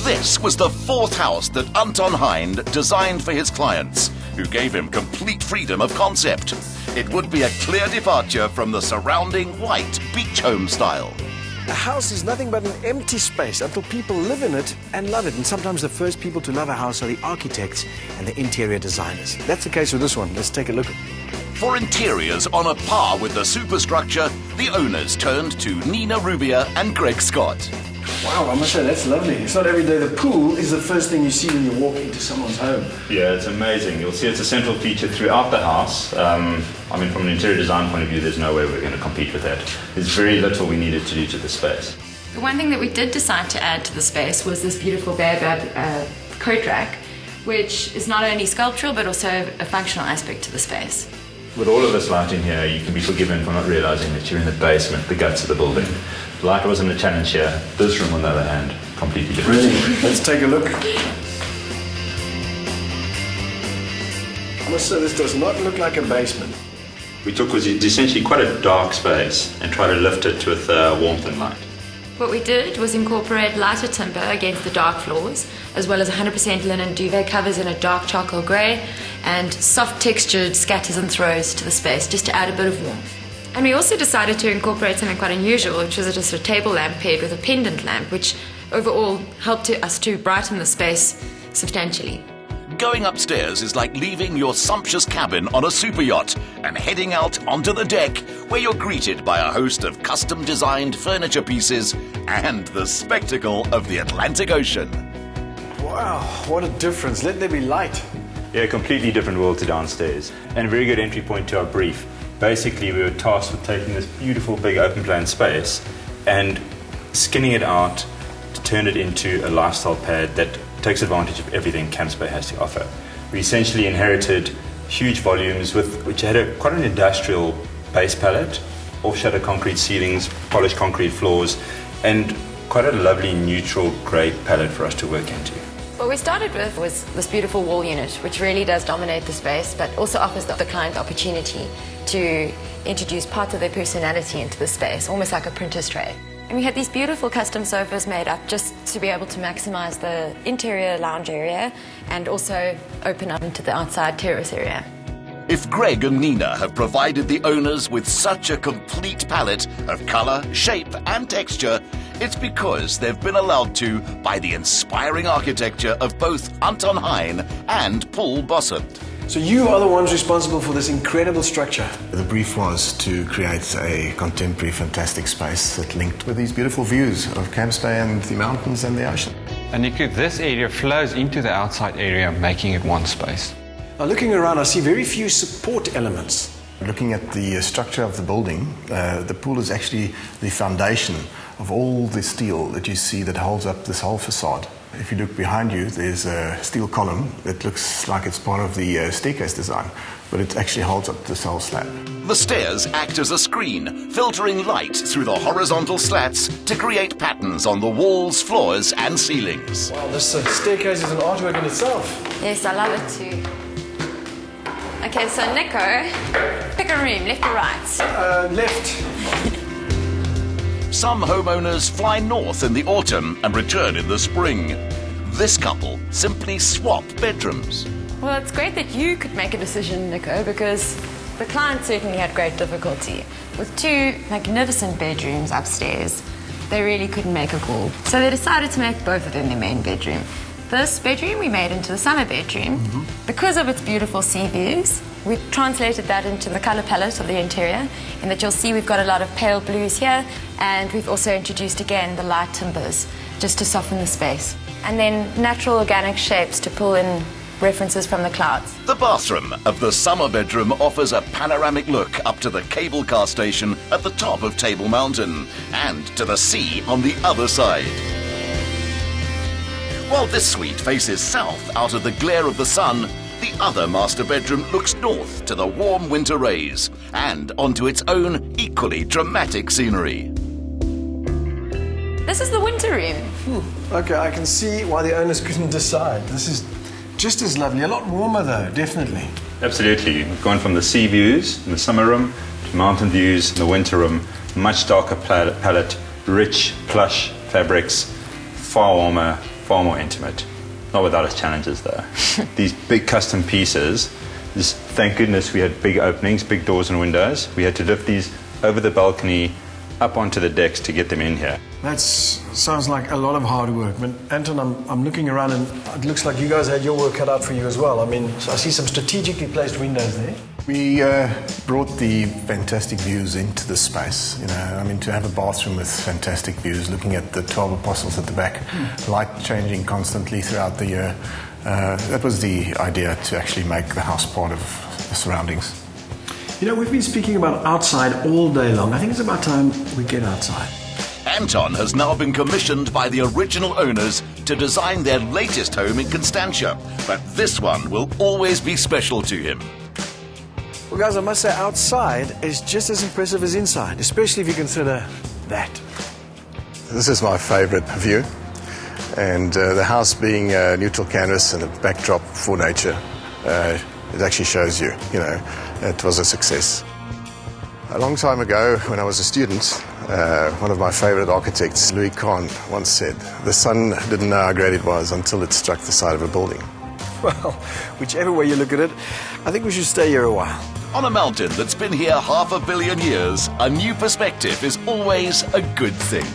This was the fourth house that Anton Hein designed for his clients, who gave him complete freedom of concept. It would be a clear departure from the surrounding white beach home style. A house is nothing but an empty space until people live in it and love it. And sometimes the first people to love a house are the architects and the interior designers. That's the case with this one. Let's take a look. For interiors on a par with the superstructure, the owners turned to Nina Rubia and Greg Scott. Wow, I must say, that's lovely. It's not every day the pool is the first thing you see when you walk into someone's home. Yeah, it's amazing. You'll see it's a central feature throughout the house. I mean, from an interior design point of view, there's no way we're going to compete with that. There's very little we needed to do to the space. The one thing that we did decide to add to the space was this beautiful baobab coat rack, which is not only sculptural but also a functional aspect to the space. With all of this lighting here, you can be forgiven for not realizing that you're in the basement, the guts of the building. Light wasn't a challenge here. This room, on the other hand, completely different. Really? Let's take a look. I must say, this does not look like a basement. We took was essentially quite a dark space and tried to lift it with warmth and light. What we did was incorporate lighter timber against the dark floors, as well as 100% linen duvet covers in a dark charcoal grey, and soft textured scatters and throws to the space, just to add a bit of warmth. And we also decided to incorporate something quite unusual, which was just a table lamp paired with a pendant lamp, which overall helped us to brighten the space substantially. Going upstairs is like leaving your sumptuous cabin on a super yacht and heading out onto the deck, where you're greeted by a host of custom-designed furniture pieces and the spectacle of the Atlantic Ocean. Wow, what a difference. Let there be light. Yeah, a completely different world to downstairs. And a very good entry point to our brief. Basically, we were tasked with taking this beautiful big open plan space and skinning it out to turn it into a lifestyle pad that takes advantage of everything Camps Bay has to offer. We essentially inherited huge volumes which had quite an industrial base palette, off-shutter concrete ceilings, polished concrete floors, and quite a lovely neutral grey palette for us to work into. What we started with was this beautiful wall unit, which really does dominate the space, but also offers the client the opportunity to introduce parts of their personality into the space, almost like a printer's tray. And we had these beautiful custom sofas made up just to be able to maximize the interior lounge area and also open up into the outside terrace area. If Greg and Nina have provided the owners with such a complete palette of colour, shape and texture, it's because they've been allowed to by the inspiring architecture of both Anton Hein and Paul Bossert. So you are the ones responsible for this incredible structure. The brief was to create a contemporary, fantastic space that linked with these beautiful views of Camps Bay and the mountains and the ocean. And this area flows into the outside area, making it one space. Now, looking around, I see very few support elements. Looking at the structure of the building, the pool is actually the foundation of all the steel that you see that holds up this whole facade. If you look behind you, there's a steel column that looks like it's part of the staircase design, but it actually holds up this whole slab. The stairs act as a screen, filtering light through the horizontal slats to create patterns on the walls, floors and ceilings. Wow, this staircase is an artwork in itself. Yes, I love it too. Okay, so Nico, pick a room, left or right? Left. Some homeowners fly north in the autumn and return in the spring. This couple simply swap bedrooms. Well, it's great that you could make a decision, Nico, because the client certainly had great difficulty. With two magnificent bedrooms upstairs, they really couldn't make a call. So they decided to make both of them their main bedroom. This bedroom we made into the summer bedroom. Because of its beautiful sea views, we translated that into the colour palette of the interior, in that you'll see we've got a lot of pale blues here, and we've also introduced again the light timbers, just to soften the space. And then natural organic shapes to pull in references from the clouds. The bathroom of the summer bedroom offers a panoramic look up to the cable car station at the top of Table Mountain and to the sea on the other side. While this suite faces south out of the glare of the sun, the other master bedroom looks north to the warm winter rays and onto its own equally dramatic scenery. This is the winter room. Okay, I can see why the owners couldn't decide. This is just as lovely. A lot warmer though, definitely. Absolutely. We've gone from the sea views in the summer room to mountain views in the winter room. Much darker palette, rich, plush fabrics, far warmer, far more intimate. Not without its challenges, though. These big custom pieces, thank goodness we had big openings, big doors and windows. We had to lift these over the balcony up onto the decks to get them in here. That sounds like a lot of hard work. But Anton, I'm looking around and it looks like you guys had your work cut out for you as well. I mean, so I see some strategically placed windows there. We brought the fantastic views into the space. You know, I mean, to have a bathroom with fantastic views, looking at the 12 apostles at the back, light changing constantly throughout the year. That was the idea, to actually make the house part of the surroundings. You know, we've been speaking about outside all day long. I think it's about time we get outside. Anton has now been commissioned by the original owners to design their latest home in Constantia, but this one will always be special to him. Well, guys, I must say outside is just as impressive as inside, especially if you consider that. This is my favorite view, and the house being a neutral canvas and a backdrop for nature, it actually shows you, you know, it was a success. A long time ago, when I was a student, one of my favorite architects, Louis Kahn, once said, "The sun didn't know how great it was until it struck the side of a building." Well, whichever way you look at it, I think we should stay here a while. On a mountain that's been here 500 million years, a new perspective is always a good thing.